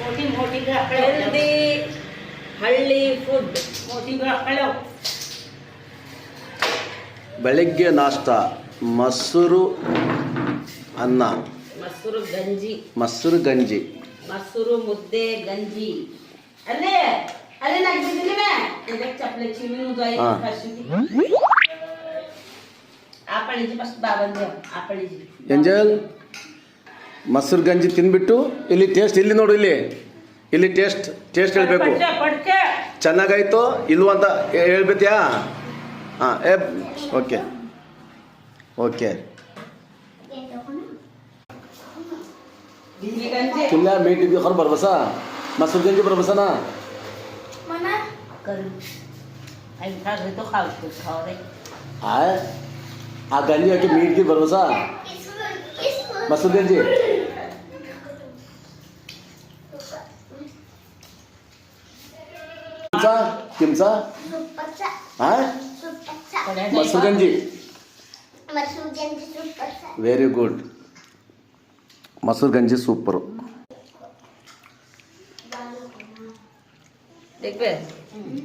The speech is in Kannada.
ಹೆಲ್ದಿ ಹಳ್ಳಿ ಫುಡ್. ಬೆಳಗ್ಗೆ ನಾಷ್ಟ ಮೊಸರು ಅನ್ನ, ಮೊಸರು ಗಂಜಿ, ಮೊಸರು ಗಂಜಿ, ಮೊಸರು ಮುದ್ದೆ ಗಂಜಿ. ಅಲ್ಲೇ ಅಲ್ಲೇ ನಾಗಿದ್ದಿಲ್ವೇ ಇದಕ್ಕೆ ಚಪ್ಪಲೆ ಚಿಮಿನು ಗಾಯಿ ಹಾ. ಕಸಿದಿ ಆಪಳಿಜಿ ಫಸ್ಟ್ ಬಾಬಂದೆ ಆಪಳಿಜಿ ಎಂಜಲ್ ಮೊಸರು ಗಂಜಿ ತಿಂದ್ಬಿಟ್ಟು ಇಲ್ಲಿ ಟೇಸ್ಟ್, ಇಲ್ಲಿ ನೋಡು, ಇಲ್ಲಿ ಟೇಸ್ಟ್ ಹೇಳಬೇಕು. ಚೆನ್ನಾಗಾಯ್ತು ಇಲ್ವ ಅಂತ ಹೇಳ್ಬೇತ್ಯಾ? ಹಾಂ, ಓಕೆ ಓಕೆ. तुला मीठ भी खर बरबसा मसूर गंजी बरबसा ना कर आई खा रहे तो खाओ तो खाओ रे आए आ गंजी की मीठ की बरबसा मसूर गंजी किमचा हाँ मसूर गंजी वेरी गुड. ಮೊಸರು ಗಂಜಿ ಸೂಪರು. देख बे